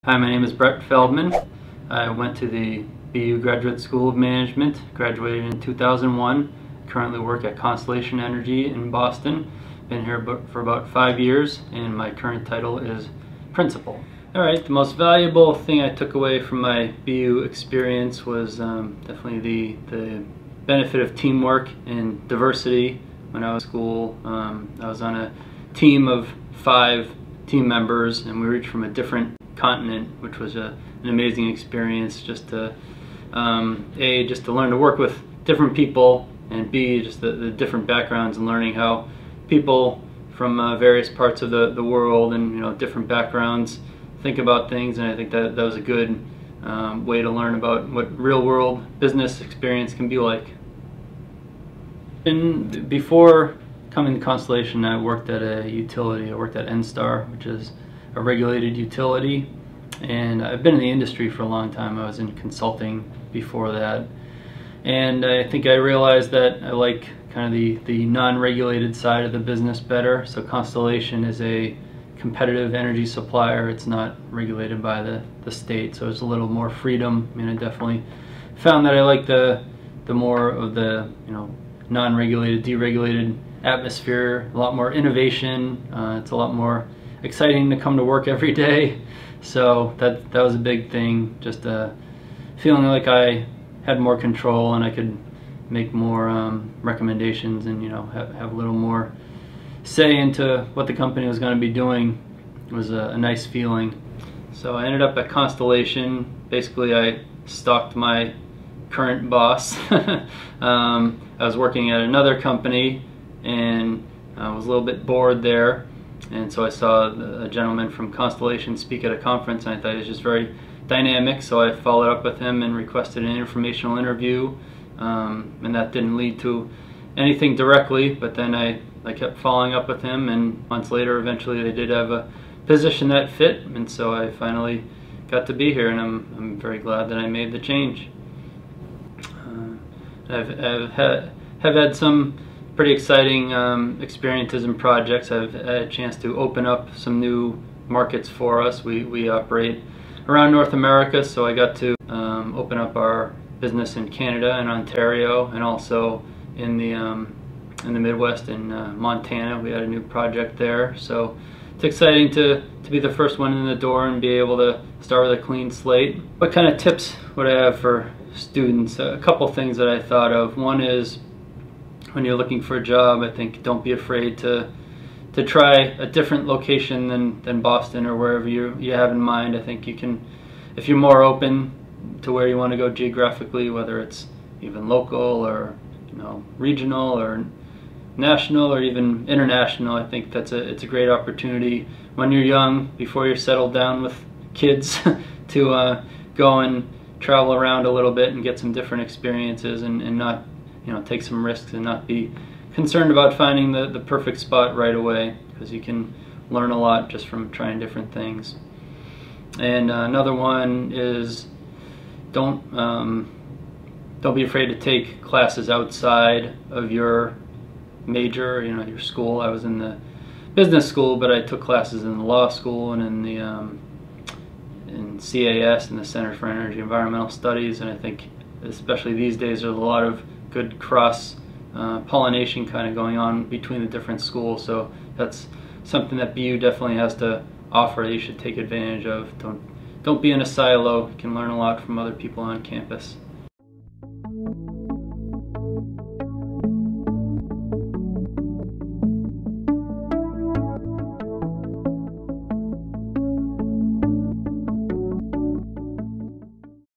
Hi, my name is Brett Feldman. I went to the BU Graduate School of Management, graduated in 2001. Currently work at Constellation Energy in Boston. Been here for about 5 years, and my current title is Principal. Alright, the most valuable thing I took away from my BU experience was definitely the benefit of teamwork and diversity. When I was in school, I was on a team of 5 team members, and we were each from a different continent, which was an amazing experience, just to A, just to learn to work with different people, and B, just the different backgrounds and learning how people from various parts of the world and different backgrounds think about things. And I think that was a good way to learn about what real world business experience can be like. And before coming to Constellation, I worked at a utility. I worked at NSTAR, which is a regulated utility, and I've been in the industry for a long time. I was in consulting before that, and I think I realized that I like kind of the non-regulated side of the business better. So Constellation is a competitive energy supplier. It's not regulated by the state, so there's a little more freedom. I mean, I definitely found that I like the more of the non-regulated, deregulated atmosphere, a lot more innovation. It's a lot more exciting to come to work every day. So that was a big thing, just feeling like I had more control and I could make more recommendations and have a little more say into what the company was going to be doing. It was a nice feeling. So I ended up at Constellation. Basically, I stalked my current boss. I was working at another company, and I was a little bit bored there, and so I saw a gentleman from Constellation speak at a conference, and I thought he was just very dynamic, so I followed up with him and requested an informational interview, and that didn't lead to anything directly, but then I kept following up with him, and months later eventually they did have a position that fit, and so I finally got to be here, and I'm very glad that I made the change. I've had some pretty exciting experiences and projects. I've had a chance to open up some new markets for us. We operate around North America, so I got to open up our business in Canada and Ontario, and also in the Midwest in Montana. We had a new project there, so it's exciting to be the first one in the door and be able to start with a clean slate. What kind of tips would I have for students? A couple things that I thought of. One is, when you're looking for a job, I think don't be afraid to try a different location than Boston or wherever you have in mind. I think you can, if you're more open to where you want to go geographically, whether it's even local or regional or national or even international, I think it's a great opportunity when you're young, before you're settled down with kids, to go and travel around a little bit and get some different experiences, and not take some risks and not be concerned about finding the perfect spot right away, because you can learn a lot just from trying different things. And another one is don't be afraid to take classes outside of your major, your school. I was in the business school, but I took classes in the law school and in the in CAS, in the Center for Energy Environmental Studies, and I think especially these days there's a lot of good cross pollination kind of going on between the different schools. So that's something that BU definitely has to offer that you should take advantage of. Don't be in a silo. You can learn a lot from other people on campus.